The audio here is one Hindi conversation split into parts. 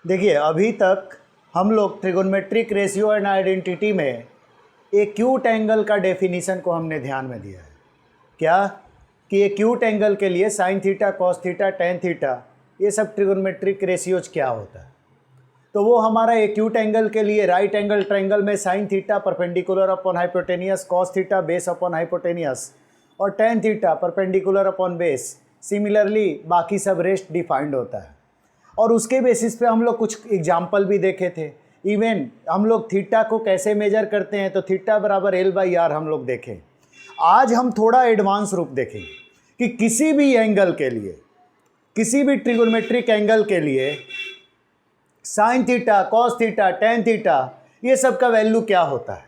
देखिए, अभी तक हम लोग ट्रिगोनोमेट्रिक रेशियो एंड आइडेंटिटी में एक्यूट एंगल का डेफिनीशन को हमने ध्यान में दिया है। क्या कि एक्यूट एंगल के लिए sine theta, cos theta, tan theta, ये सब ट्रिगोनोमेट्रिक रेशियोज क्या होता है। तो वो हमारा एक्यूट एंगल के लिए राइट एंगल ट्रायंगल में sine theta perpendicular upon hypotenuse, cos theta base upon hypotenuse और tan theta perpendicular upon base, similarly बाकी सब रेस्ट डिफाइंड होता है। और उसके बेसिस पे हम लोग कुछ एग्जाम्पल भी देखे थे। इवन हम लोग थीटा को कैसे मेजर करते हैं, तो थीटा बराबर L/R हम लोग देखें। आज हम थोड़ा एडवांस रूप देखेंगे कि किसी भी एंगल के लिए, किसी भी ट्रिगोनोमेट्रिक एंगल के लिए sine theta, cos theta, tan theta, ये सब का वैल्यू क्या होता है।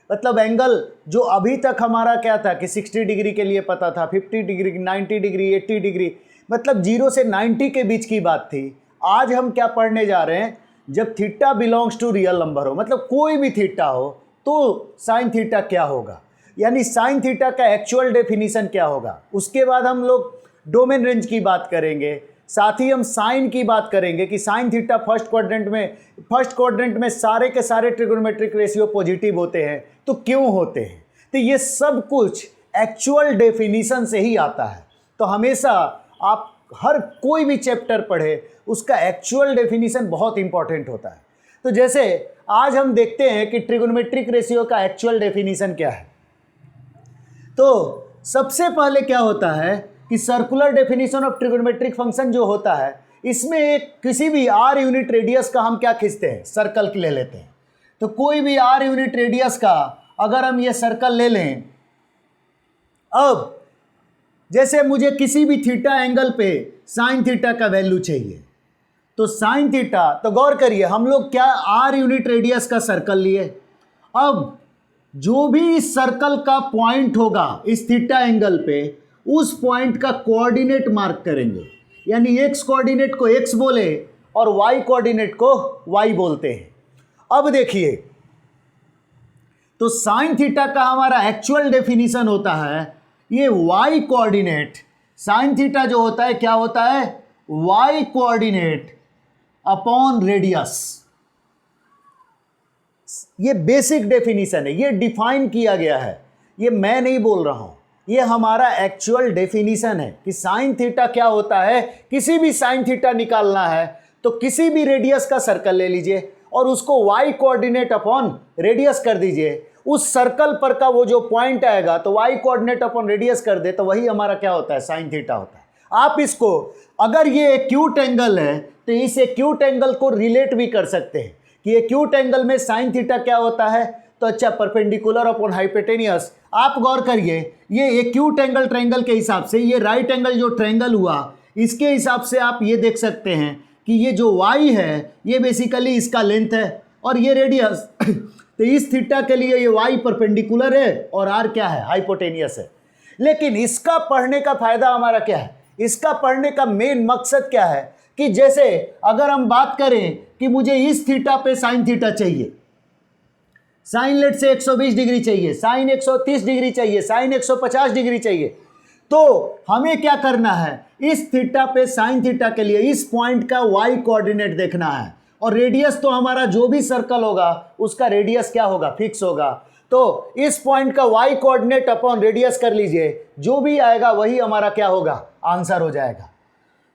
मतलब एंगल जो अभी तक हमारा क्या था कि 60 डिग्री के लिए पता था, 50 डिग्री, 90 डिग्री, 80 डिग्री, मतलब 0 से 90 के बीच की बात थी। आज हम क्या पढ़ने जा रहे हैं, जब theta belongs to real number हो, मतलब कोई भी थीटा हो, तो साइन थीटा क्या होगा, यानी साइन थीटा का एक्चुअल डेफिनीशन क्या होगा। उसके बाद हम लोग डोमेन रेंज की बात करेंगे, साथ ही हम साइन की बात करेंगे कि साइन थीटा फर्स्ट क्वाड्रेंट में सारे के सारे ट्रिगोनोमेट्रिक रेशियो पॉजिटिव होते हैं, तो क्यों होते हैं। तो ये सब कुछ एक्चुअल डेफिनीशन से ही आता है। तो हमेशा आप हर कोई भी चैप्टर पढ़े, उसका एक्चुअल डेफिनीशन बहुत इंपॉर्टेंट होता है। तो जैसे आज हम देखते हैं कि ट्रिगोनोमेट्रिक रेशियो का एक्चुअल डेफिनीशन क्या है। तो सबसे पहले क्या होता है कि circular definition of trigonometric function जो होता है, इसमें एक किसी भी r यूनिट रेडियस का हम क्या खींचते हैं, सर्कल ले लेते हैं। तो कोई भी r यूनिट रेडियस का अगर हम ये सर्कल ले लें, अब जैसे मुझे किसी भी थीटा एंगल पे साइन थीटा का वैल्यू चाहिए, तो साइन थीटा, तो गौर करिए हम लोग क्या r यूनिट रेडियस का सर्कल लिए। अब जो भी इस सर्कल का पॉइंट होगा इस थीटा एंगल पे, उस पॉइंट का कोऑर्डिनेट मार्क करेंगे, यानी x कोऑर्डिनेट को x बोले और y कोऑर्डिनेट को y बोलते हैं। अब देखिए, तो साइन थीटा का हमारा एक्चुअल डेफिनीशन होता है, ये y कोऑर्डिनेट, साइन थीटा जो होता है क्या होता है, y कोऑर्डिनेट अपॉन रेडियस। ये बेसिक डेफिनीशन है, ये डिफाइन किया गया है, ये मैं नहीं बोल रहा हूं, ये हमारा एक्चुअल डेफिनीशन है कि साइन थीटा क्या होता है। किसी भी साइन थीटा निकालना है तो किसी भी रेडियस का सर्कल ले लीजिए और उसको y कोऑर्डिनेट अपॉन रेडियस कर दीजिए। उस सर्कल पर का वो जो पॉइंट आएगा तो y कोऑर्डिनेट अपॉन रेडियस कर दे, तो वही हमारा क्या होता है, साइन थीटा होता है। आप इसको, अगर ये एक्यूट एंगल है तो इस एक्यूट एंगल को रिलेट भी कर सकते हैं कि एक्यूट एंगल में साइन थीटा क्या होता है, तो अच्छा परपेंडिकुलर अपॉन हाइपोटेनियस। आप गौर करिए, ये एक्यूट एंगल ट्रायंगल के हिसाब से, ये राइट एंगल जो ट्रायंगल हुआ, इसके हिसाब से आप ये देख सकते हैं कि ये जो y है ये बेसिकली इसका लेंथ है और ये रेडियस। तो इस थीटा के लिए ये y परपेंडिकुलर है और r क्या है, हाइपोटेनियस है। लेकिन इसका पढ़ने का फायदा हमारा क्या है, इसका पढ़ने का मेन मकसद क्या है कि जैसे अगर हम बात करें कि मुझे इस थीटा पे साइन थीटा चाहिए, साइन लेट से 120 डिग्री चाहिए, साइन 130 डिग्री चाहिए, साइन 150 डिग्री चाहिए, तो हमें क्या करना है, इस थीटा पे साइन थीटा के लिए इस पॉइंट का y कोऑर्डिनेट देखना है। और रेडियस तो हमारा जो भी सर्कल होगा उसका रेडियस क्या होगा, फिक्स होगा। तो इस पॉइंट का y कोऑर्डिनेट अपॉन रेडियस कर लीजिए, जो भी आएगा वही हमारा क्या होगा, आंसर हो जाएगा।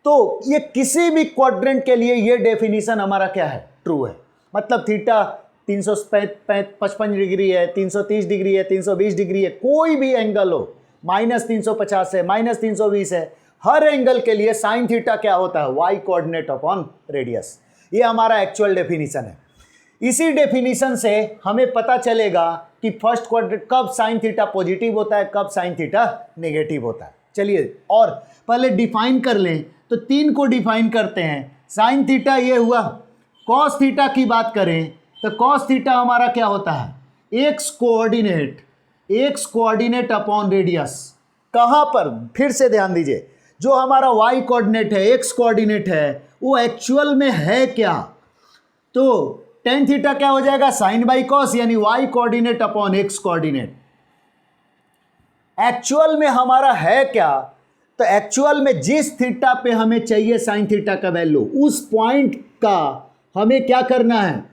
तो ये किसी भी क्वाड्रेंट के लिए ये डेफिनीशन हमारा क्या है, ट्रू है। मतलब थीटा 355 डिग्री है, 330 डिग्री है, 320 डिग्री है, कोई भी एंगल हो, -350 है, -320 है, हर एंगल के लिए साइन थीटा क्या होता है, y कोऑर्डिनेट अपॉन रेडियस। ये हमारा एक्चुअल डेफिनीशन है। इसी डेफिनीशन से हमें पता चलेगा कि फर्स्ट क्वाड्रेंट कब साइन थीटा पॉजिटिव होता है, कब साइन थीटा नेगेटिव होता है। चलिए और पहले डिफाइन कर लें, तो 3 को डिफाइन करते हैं। साइन थीटा ये हुआ। कॉस थीटा की बात करें तो कॉस थीटा हमारा क्या होता है, एक्स कोऑर्डिनेट अपॉन रेडियस। कहाँ पर, फिर से ध्यान दीजिए, जो हमारा y कोऑर्डिनेट है, x कोऑर्डिनेट है, वो एक्चुअल में है क्या, तो टेन थीटा क्या हो जाएगा, साइन बाई कॉस, यानी y coordinate upon x coordinate. Actual में हमारा है क्या, तो एक्चुअल में जिस थीटा पे हमें चाहिए साइन थीटा का वैल्यू, उस पॉइंट का हमें क्या करना है,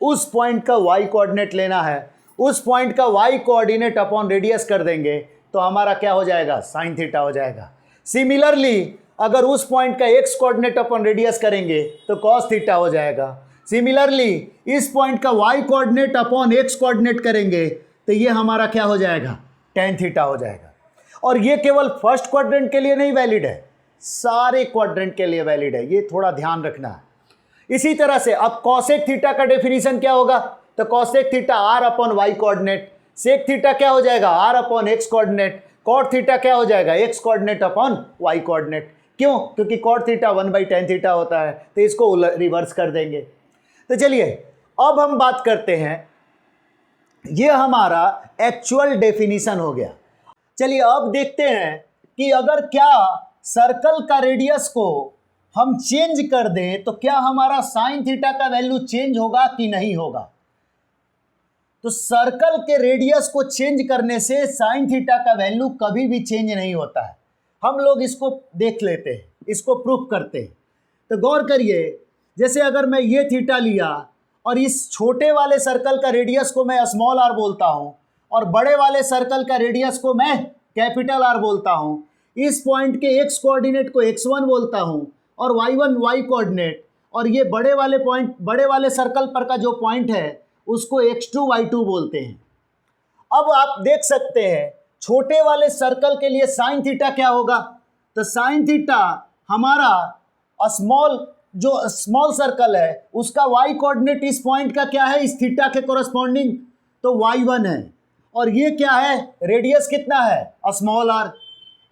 उस पॉइंट का वाई कोऑर्डिनेट लेना है, उस पॉइंट का वाई कोऑर्डिनेट अपॉन रेडियस कर देंगे तो हमारा क्या हो जाएगा, साइन थीटा हो जाएगा। सिमिलरली अगर उस पॉइंट का एक्स कोऑर्डिनेट अपॉन रेडियस करेंगे तो कॉस थीटा हो जाएगा। सिमिलरली इस पॉइंट का Y coordinate upon x coordinate करेंगे तो ये हमारा क्या हो जाएगा, टेन थीटा हो जाएगा। और ये केवल फर्स्ट क्वाड्रेंट के लिए नहीं वैलिड है, सारे क्वाड्रेंट के लिए वैलिड है, ये थोड़ा ध्यान रखना है। इसी तरह से अब कॉसेक थीटा का डेफिनेशन क्या होगा, तो cosec theta R upon Y coordinate, sec theta क्या हो जाएगा, R upon x coordinate, cot theta क्या हो जाएगा, X coordinate upon Y coordinate. क्यों, क्योंकि कॉट थीटा 1/tan थीटा होता है, तो इसको रिवर्स कर देंगे। तो चलिए अब हम बात करते हैं, ये हमारा एक्चुअल डेफिनेशन हो गया। चलिए अब देखते हैं कि अगर क्या सर्कल का रेडियस को हम चेंज कर दें तो क्या हमारा साइन थीटा का वैल्यू चेंज होगा कि नहीं होगा। तो सर्कल के रेडियस को चेंज करने से साइन थीटा का वैल्यू कभी भी चेंज नहीं होता है। हम लोग इसको देख लेते हैं, इसको प्रूफ करते हैं। तो गौर करिए, जैसे अगर मैं ये थीटा लिया और इस छोटे वाले सर्कल का रेडियस को मैं स्मॉल आर बोलता हूँ और बड़े वाले सर्कल का रेडियस को मैं कैपिटल आर बोलता हूँ, इस पॉइंट के एक्स कोऑर्डिनेट को x1 बोलता हूँ और y1 y कोऑर्डिनेट, और ये बड़े वाले सर्कल पर का जो पॉइंट है उसको x2 y2 बोलते हैं। अब आप देख सकते हैं छोटे वाले सर्कल के लिए साइन थीटा क्या होगा, तो साइन थीटा हमारा स्मॉल सर्कल है उसका y कोऑर्डिनेट इस पॉइंट का क्या है, इस थीटा के कोरस्पॉन्डिंग, तो y1 है, और ये क्या है, रेडियस कितना है, स्मॉल आर।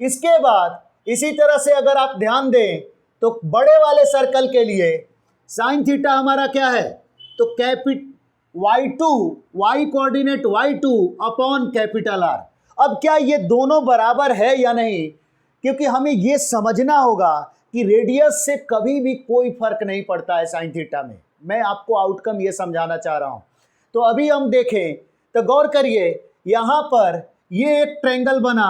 इसके बाद इसी तरह से अगर आप ध्यान दें तो बड़े वाले सर्कल के लिए साइन थीटा हमारा क्या है, तो y2 y coordinate y2 upon capital are. अब क्या ये दोनों बराबर है या नहीं, क्योंकि हमें ये समझना होगा कि रेडियस से कभी भी कोई फर्क नहीं पड़ता है साइन थीटा में। मैं आपको आउटकम ये समझाना चाह रहा हूँ। तो अभी हम देखें तो गौर करिए, यहाँ पर ये एक ट्रायंगल बना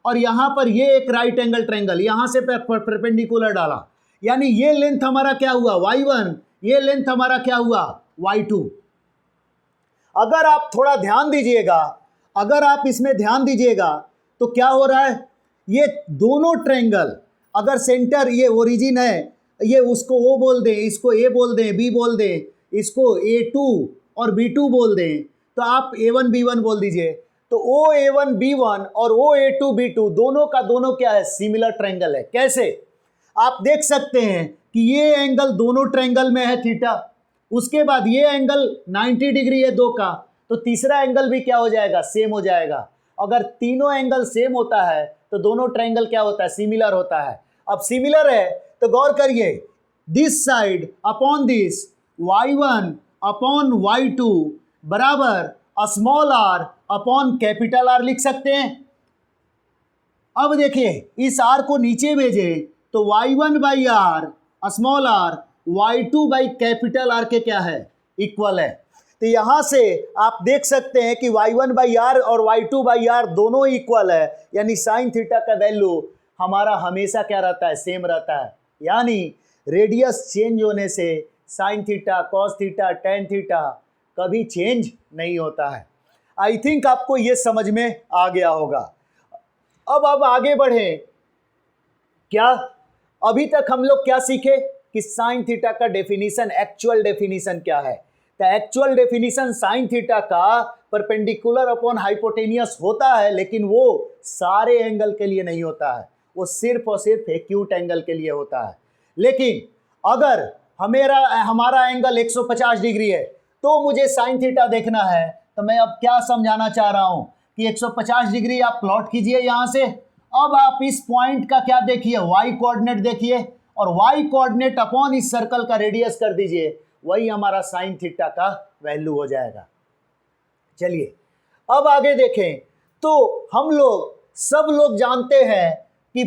और यहाँ पर ये एक राइट एंगल ट्रायंगल, यहाँ से परपेंडिकुलर डाला, यानी ये लेंथ हमारा क्या हुआ, y1, ये लेंथ हमारा क्या हुआ, y2। अगर आप थोड़ा ध्यान दीजिएगा, अगर आप इसमें ध्यान दीजिएगा तो क्या हो रहा है, ये दोनों ट्रायंगल अगर सेंटर ये ओरिजिन है, ये उसको O बोल दें, इसको A बोल दें, B बोल दें, इसको A2 और B2 बोल दें, तो आप A1 B1 बोल दीजिए, तो OA1 B1 और OA2 B2 दोनों का दोनों क्या है, सिमिलर ट्रायंगल है। कैसे, आप देख सकते हैं कि ये एंगल दोनों ट्रायंगल में है थीटा, उसके बाद ये एंगल 90 डिग्री है दो का, तो तीसरा एंगल भी क्या हो जाएगा, सेम हो जाएगा। अगर तीनों एंगल सेम होता है तो दोनों ट्रायंगल क्या होता है, सिमिलर होता है। अब सिमिलर है तो गौर करिए, this side upon this y1 upon y2 बराबर small R upon capital R लिख सकते हैं। अब देखिए इस आर को नीचे भेजे तो y1 by R small R y2 by capital R के क्या है, इक्वल है। तो यहाँ से आप देख सकते हैं कि y1 बाई आर और y2 बाई आर दोनों इक्वल है, यानी साइन थीटा का वैल्यू हमारा हमेशा क्या रहता है, सेम रहता है। यानी रेडियस चेंज होने से sine theta, cos theta, tan theta कभी चेंज नहीं होता है। आई थिंक आपको ये समझ में आ गया होगा। अब आगे बढ़ें। क्या अभी तक हम लोग क्या सीखे कि साइन थीटा का डेफिनेशन, एक्चुअल डेफिनेशन क्या है। तो एक्चुअल डेफिनेशन साइन थीटा का परपेंडिकुलर अपॉन हाइपोटेनियस होता है, लेकिन वो सारे एंगल के लिए नहीं होता है, वो सिर्फ और सिर्फ एक्यूट एंगल के लिए होता है। लेकिन अगर हमारा एंगल 150 डिग्री है तो मुझे साइन थीटा देखना है, तो मैं अब क्या समझाना चाह रहा हूं कि 150 डिग्री आप प्लॉट कीजिए यहां से। अब आप इस पॉइंट का क्या देखिए, वाई कोऑर्डिनेट देखिए, और वाई कोऑर्डिनेट अपॉन इस सर्कल का रेडियस कर दीजिए, वही हमारा साइन थीटा का वैल्यू हो जाएगा। चलिए अब आगे देखें तो सब लोग जानते हैं कि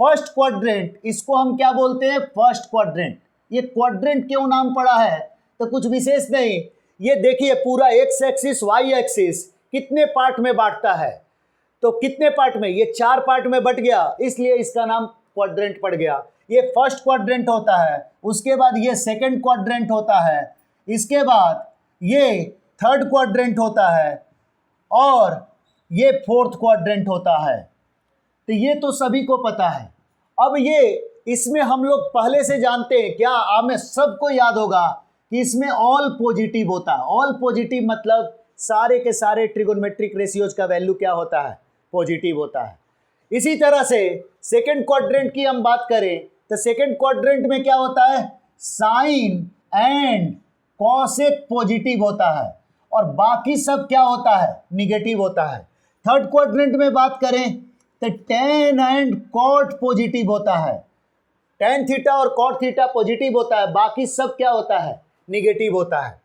फर्स्ट क्वाड्रेंट, इसको हम क्या बोलते हैं, फर्स्ट क्वाड्रेंट। ये क्वाड्रेंट क्यों नाम पड़ा है, तो कुछ विशेष नहीं, ये देखिए पूरा एक्स एक्सिस वाई एक्सिस कितने पार्ट में बांटता है, तो कितने पार्ट में, ये 4 पार्ट में बट गया, इसलिए इसका नाम क्वाड्रेंट पड़ गया। ये फर्स्ट क्वाड्रेंट होता है, उसके बाद ये सेकंड क्वाड्रेंट होता है, इसके बाद ये थर्ड क्वाड्रेंट होता है और ये फोर्थ क्वाड्रेंट होता है। तो ये तो सभी को पता है। अब ये इसमें हम लोग पहले से जानते हैं, क्या हमें सबको याद होगा कि इसमें ऑल पॉजिटिव होता है। ऑल पॉजिटिव मतलब सारे के सारे ट्रिगोनोमेट्रिक रेशियोज का वैल्यू क्या होता है, पॉजिटिव होता है। इसी तरह से सेकंड क्वाड्रेंट की हम बात करें तो सेकंड क्वाड्रेंट में क्या होता है, साइन एंड कॉसेक पॉजिटिव होता है और बाकी सब क्या होता है, निगेटिव होता है। थर्ड क्वाड्रेंट में बात करें तो टेन एंड कॉट पॉजिटिव होता है, टेन थीटा और कॉट थीटा पॉजिटिव होता है, बाकी सब क्या होता है, निगेटिव होता है।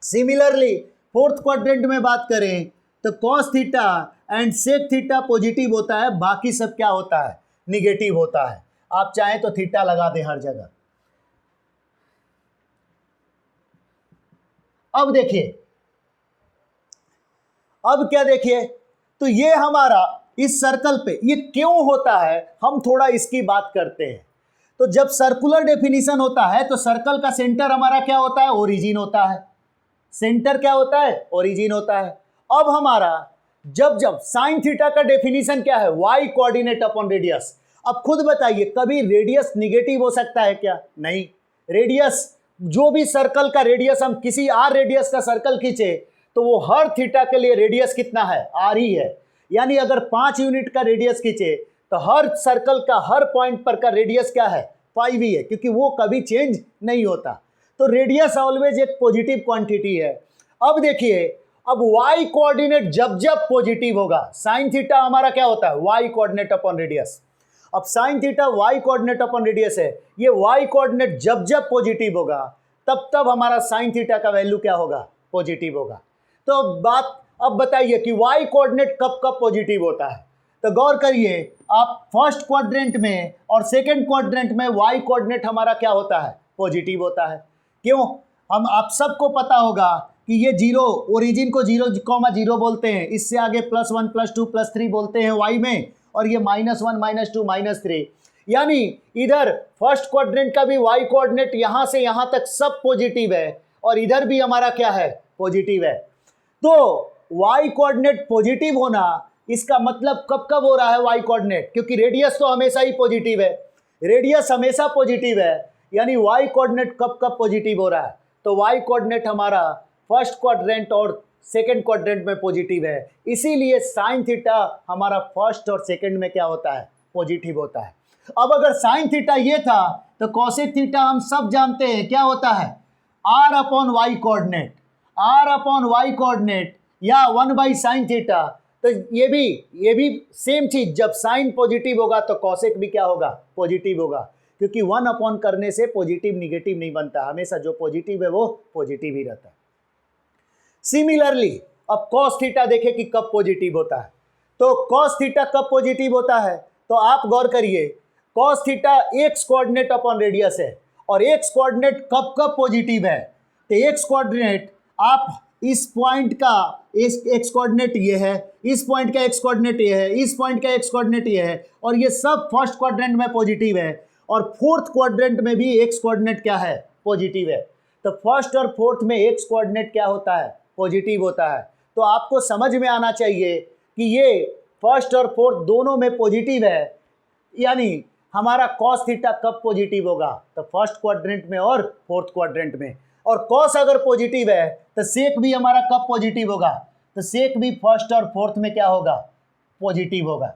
सिमिलरली फोर्थ क्वाड्रेंट में बात करें तो cos theta and sec theta positive होता है, बाकी सब क्या होता है, निगेटिव होता है। आप चाहें तो थीटा लगा दें हर जगह। अब देखिए, अब क्या देखिए, तो ये हमारा इस सर्कल पे ये क्यों होता है, हम थोड़ा इसकी बात करते हैं। तो जब सर्कुलर डेफिनेशन होता है तो सर्कल का सेंटर हमारा क्या होता है, ओरिजिन होता है। सेंटर क्या होता है, ओरिजिन होता है। अब हमारा जब साइन थीटा का डेफिनेशन क्या है, वाई कोऑर्डिनेट अपॉन रेडियस। अब खुद बताइए, कभी रेडियस निगेटिव हो सकता है क्या, नहीं। रेडियस, जो भी सर्कल का रेडियस, हम किसी आर रेडियस का सर्कल खींचे तो वो हर थीटा के लिए रेडियस कितना है, आर ही है। यानी अगर 5 यूनिट का रेडियस खींचे तो हर सर्कल का हर पॉइंट पर का रेडियस क्या है, 5 ही है, क्योंकि वो कभी चेंज नहीं होता। तो रेडियस ऑलवेज एक पॉजिटिव क्वांटिटी है। अब देखिए, अब y कोऑर्डिनेट जब जब पॉजिटिव होगा, साइन थीटा हमारा क्या होता है, y कोऑर्डिनेट अपॉन रेडियस। अब sine theta y coordinate upon radius है, ये y कोऑर्डिनेट जब जब पॉजिटिव होगा तब तब हमारा साइन थीटा का वैल्यू क्या होगा, पॉजिटिव होगा। तो अब बताइए कि y कोऑर्डिनेट कब कब पॉजिटिव होता है। तो गौर करिए, आप फर्स्ट क्वाड्रेंट में और सेकंड क्वाड्रेंट में y कोऑर्डिनेट हमारा क्या होता है, पॉजिटिव होता है। क्यों, हम आप सबको पता होगा कि ये जीरो, ओरिजिन को 0,0 बोलते हैं, इससे आगे +1 +2 +3 बोलते हैं y में, और ये -1 -2 -3। यानी इधर फर्स्ट क्वाड्रेंट का भी y कोऑर्डिनेट यहाँ से यहाँ तक सब पॉजिटिव है और इधर भी हमारा क्या है, पॉजिटिव है। तो y कोऑर्डिनेट पॉजिटिव होना, इसका मतलब कब कब हो रहा है y कोऑर्डिनेट, क्योंकि रेडियस तो हमेशा ही पॉजिटिव है, रेडियस हमेशा पॉजिटिव है, यानी y कोऑर्डिनेट कब कब पॉजिटिव हो रहा है। तो y कोऑर्डिनेट हमारा फर्स्ट क्वाड्रेंट और सेकंड क्वाड्रेंट में पॉजिटिव है, इसीलिए साइन थीटा हमारा फर्स्ट और सेकंड में क्या होता है, पॉजिटिव होता है। अब अगर साइन थीटा ये था तो कॉसेक थीटा हम सब जानते हैं क्या होता है, r upon Y coordinate, r upon Y coordinate या 1/sin थीटा। तो ये भी सेम चीज, जब साइन पॉजिटिव होगा तो कॉसेक भी क्या होगा, पॉजिटिव होगा, क्योंकि 1 अपॉन करने से पॉजिटिव निगेटिव नहीं बनता, हमेशा जो पॉजिटिव है वो पॉजिटिव ही रहता है। सिमिलरली अब कॉस थीटा देखें कि कब पॉजिटिव होता है। तो कॉस थीटा कब पॉजिटिव होता है, तो आप गौर करिए, cos theta x coordinate upon radius है, और एक्स कोऑर्डिनेट कब कब पॉजिटिव है। तो एक्स कोऑर्डिनेट, आप इस पॉइंट का एक्स कोऑर्डिनेट ये है, इस पॉइंट का एक्स कोऑर्डिनेट ये है, इस पॉइंट का एक्स कोऑर्डिनेट ये है, और ये सब फर्स्ट क्वाड्रेंट में पॉजिटिव है, और फोर्थ क्वाड्रेंट में भी एक्स कोऑर्डिनेट क्या है, पॉजिटिव है। तो फर्स्ट और फोर्थ में एक्स कोऑर्डिनेट क्या होता है, पॉजिटिव होता है। तो आपको समझ में आना चाहिए कि ये फर्स्ट और फोर्थ दोनों में पॉजिटिव है, यानी हमारा कॉस थीटा कब पॉजिटिव होगा, तो फर्स्ट क्वाड्रेंट में और फोर्थ क्वाड्रेंट में। और कॉस अगर पॉजिटिव है तो सेक भी हमारा कब पॉजिटिव होगा, तो सेक भी फर्स्ट और फोर्थ में क्या होगा, पॉजिटिव होगा।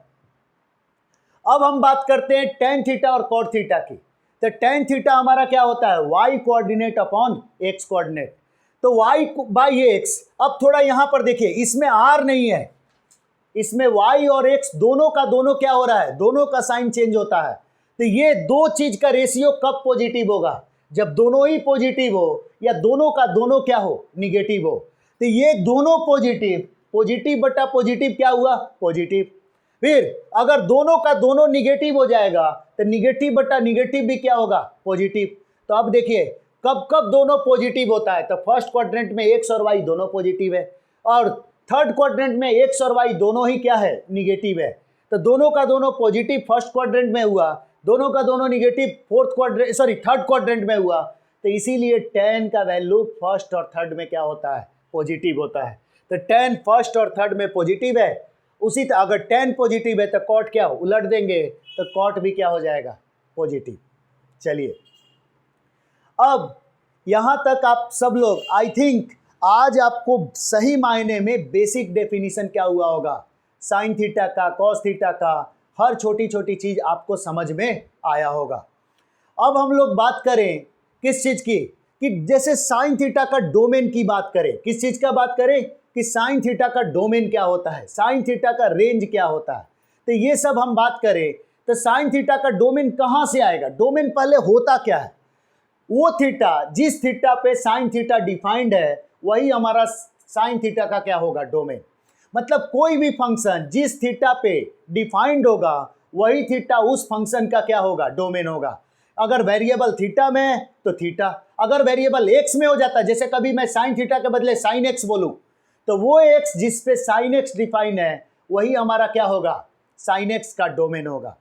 अब हम बात करते हैं टेन थीटा और कॉट थीटा की। तो टेन थीटा हमारा क्या होता है, y coordinate upon x coordinate. तो y बाई एक्स, अब थोड़ा यहां पर देखिए, इसमें r नहीं है, इसमें y और x दोनों का दोनों क्या हो रहा है, दोनों का साइन चेंज होता है। तो ये दो चीज का रेशियो कब पॉजिटिव होगा, जब दोनों ही पॉजिटिव हो या दोनों का दोनों क्या हो, निगेटिव हो। तो ये दोनों पॉजिटिव, पॉजिटिव बटा पॉजिटिव क्या हुआ, पॉजिटिव। फिर अगर दोनों का दोनों निगेटिव हो जाएगा तो निगेटिव बटा निगेटिव भी क्या होगा, पॉजिटिव। तो अब देखिए कब कब दोनों पॉजिटिव होता है, तो फर्स्ट क्वाड्रेंट में एक्स और वाई दोनों पॉजिटिव है, और थर्ड क्वाड्रेंट में एक्स और वाई दोनों ही क्या है, निगेटिव है। तो दोनों का दोनों पॉजिटिव फर्स्ट क्वाड्रेंट में हुआ, दोनों का दोनों निगेटिव थर्ड क्वाड्रेंट में हुआ, तो इसीलिए tan का वैल्यू फर्स्ट और थर्ड में क्या होता है, पॉजिटिव होता है। तो tan फर्स्ट और थर्ड में पॉजिटिव है, उसी तरह अगर tan पॉजिटिव है तो कॉट क्या उलट देंगे, तो कॉट भी क्या हो जाएगा, पॉजिटिव। चलिए अब यहाँ तक आप सब लोग, आई थिंक आज आपको सही मायने में बेसिक डेफिनेशन क्या हुआ होगा, साइन थीटा का, कॉस थीटा का, हर छोटी छोटी चीज आपको समझ में आया होगा। अब हम लोग बात करें किस चीज की, कि जैसे साइन थीटा का डोमेन की बात करें, किस चीज का बात करें, कि साइन थीटा का डोमेन क्या होता है, साइन थीटा का रेंज क्या होता है। तो ये सब हम बात करें तो साइन थीटा का डोमेन कहाँ से आएगा, डोमेन पहले होता क्या है, वो थीटा, जिस थीटा पे साइन थीटा डिफाइंड है वही हमारा साइन थीटा का क्या होगा, डोमेन। मतलब कोई भी फंक्शन जिस थीटा पे डिफाइंड होगा वही थीटा उस फंक्शन का क्या होगा, डोमेन होगा। अगर वेरिएबल थीटा में है तो थीटा, अगर वेरिएबल एक्स में हो जाता है, जैसे कभी मैं साइन थीटा के बदले साइन एक्स बोलूं, तो वो एक्स जिस पे साइन एक्स डिफाइन है वही हमारा क्या होगा, साइन एक्स का डोमेन होगा।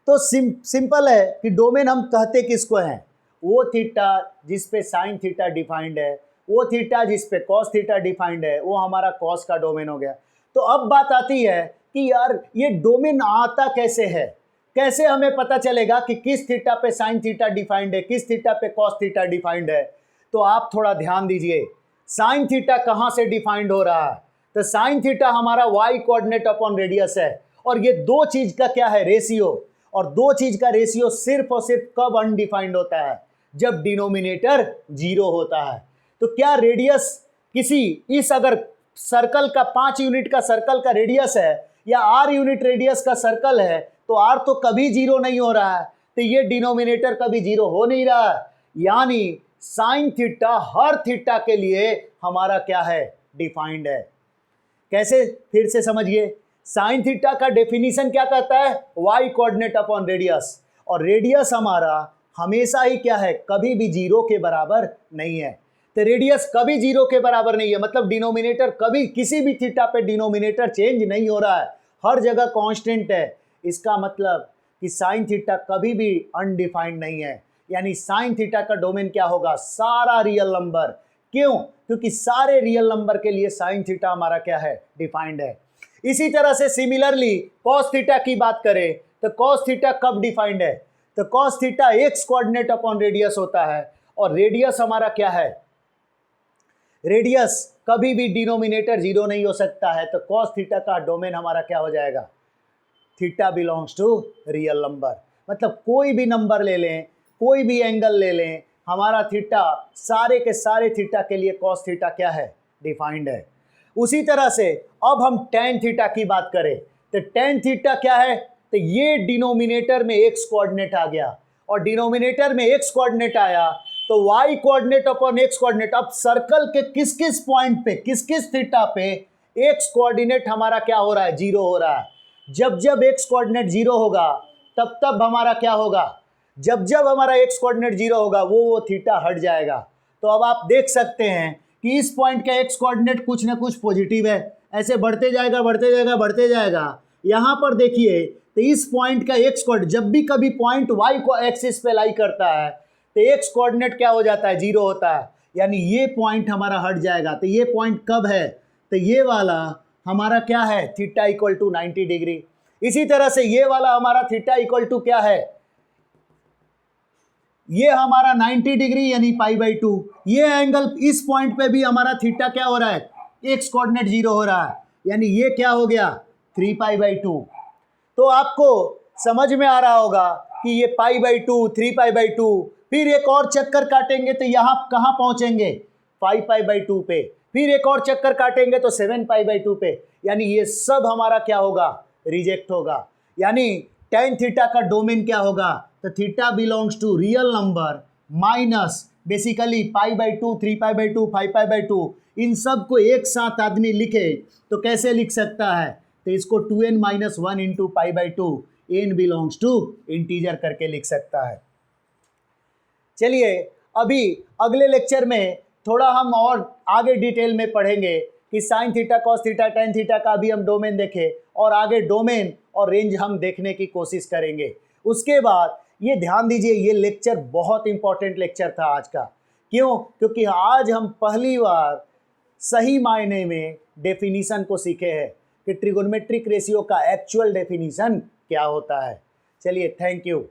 तो सिंपल है कि डोमेन हम कहते किसको हैं, वो थीटा जिस पे साइन थीटा डिफाइंड है, वो थीटा जिस पे कॉस थीटा डिफाइंड है, वो हमारा कॉस का डोमेन हो गया। तो अब बात आती है कि यार ये डोमेन आता कैसे है, कैसे हमें पता चलेगा कि किस थीटा पे साइन थीटा डिफाइंड है, किस थीटा पे कॉस थीटा डिफाइंड है। तो आप थोड़ा ध्यान दीजिए, साइन थीटा कहाँ से डिफाइंड हो रहा है, तो साइन थीटा हमारा वाई कोऑर्डिनेट अपॉन रेडियस है, और ये दो चीज का क्या है, रेशियो, और दो चीज का रेशियो सिर्फ और सिर्फ कब अनडिफाइंड होता है, जब डिनोमिनेटर जीरो होता है। तो क्या रेडियस किसी इस अगर सर्कल का 5 यूनिट का सर्कल का रेडियस है या r यूनिट रेडियस का सर्कल है, तो r तो कभी जीरो नहीं हो रहा है, तो ये डिनोमिनेटर कभी जीरो हो नहीं रहा है, यानी साइन थीटा हर थीटा के लिए हमारा क्या है, डिफाइंड है। कैसे, फिर से समझिए, साइन थीटा का डेफिनेशन क्या कहता है, वाई कोऑर्डिनेट अपॉन रेडियस, और रेडियस हमारा हमेशा ही क्या है, कभी भी जीरो के बराबर नहीं है। तो रेडियस कभी जीरो के बराबर नहीं है, मतलब डिनोमिनेटर कभी किसी भी थीटा पे डिनोमिनेटर चेंज नहीं हो रहा है, हर जगह कांस्टेंट है। इसका मतलब कि साइन थीटा कभी भी अनडिफाइंड नहीं है, यानी साइन थीटा का डोमेन क्या होगा, सारा रियल नंबर। क्यों, क्योंकि सारे रियल नंबर के लिए साइन थीटा हमारा क्या है, डिफाइंड है। इसी तरह से सिमिलरली कॉस थीटा की बात करें तो कॉस थीटा कब डिफाइंड है, तो cos theta x coordinate upon radius होता है, और रेडियस हमारा क्या है, रेडियस कभी भी डिनोमिनेटर जीरो नहीं हो सकता है। तो कॉस थीटा का डोमेन हमारा क्या हो जाएगा, theta belongs to real number, मतलब कोई भी नंबर ले लें, कोई भी एंगल ले लें, हमारा थीटा सारे के सारे थीटा के लिए कॉस थीटा क्या है, डिफाइंड है। उसी तरह से अब हम टेन थीटा की बात करें तो टेन थीटा क्या है, तो ये डिनोमिनेटर में एक्स कोऑर्डिनेट आ गया, और डिनोमिनेटर में एक्स कोऑर्डिनेट आया तो y coordinate upon x coordinate. अब सर्कल के किस किस पॉइंट पे, किस किस थीटा पे x कोऑर्डिनेट हमारा क्या हो रहा है, जीरो हो रहा है। जब जब x कोऑर्डिनेट जीरो होगा तब तब हमारा क्या होगा, जब जब हमारा x कोऑर्डिनेट जीरो होगा वो थीटा हट जाएगा। तो अब आप देख सकते हैं कि इस पॉइंट का x कोऑर्डिनेट कुछ ना कुछ पॉजिटिव है, ऐसे बढ़ते जाएगा बढ़ते जाएगा बढ़ते जाएगा। यहाँ पर देखिए तो इस पॉइंट का x कोऑर्डिनेट, जब भी कभी पॉइंट y को एक्सिस पे लाई करता है तो x कोऑर्डिनेट क्या हो जाता है, जीरो होता है, यानी ये पॉइंट हमारा हट जाएगा। तो ये पॉइंट कब है, तो ये वाला हमारा क्या है, थीटा इक्वल टू 90 डिग्री। इसी तरह से ये वाला हमारा थीटा इक्वल टू क्या है, ये हमारा 90 डिग्री यानी π/2। ये एंगल इस पॉइंट पे भी हमारा थीटा क्या हो रहा है, x कोऑर्डिनेट जीरो हो रहा है, यानी ये क्या हो गया 3π/2। तो आपको समझ में आ रहा होगा कि ये π/2 3π/2, फिर एक और चक्कर काटेंगे तो यहाँ कहाँ पहुँचेंगे 5π/2 पे, फिर एक और चक्कर काटेंगे तो 7π/2 पे, यानी ये सब हमारा क्या होगा, रिजेक्ट होगा। यानी टेन थीटा का डोमेन क्या होगा, तो theta belongs to real number minus basically π/2 3π/2 5π/2, इन सब को एक साथ आदमी लिखे तो कैसे लिख सकता है, तो इसको 2n-1 into π/2 n belongs to integer करके लिख सकता है। चलिए अभी अगले लेक्चर में थोड़ा हम और आगे डिटेल में पढ़ेंगे कि sine theta cos theta tan theta का भी हम डोमेन देखें, और आगे डोमेन और रेंज हम देखने की कोशिश करेंगे। उसके बाद ये ध्यान दीजिए, ये लेक्चर बहुत इंपॉर्टेंट लेक्चर था आज का। क्यों? क्योंकि आज हम पहली बार सही मायने में डेफिनीशन को सीखे हैं कि ट्रिगोनोमेट्रिक रेशियो का एक्चुअल डेफिनीशन क्या होता है। चलिए, थैंक यू।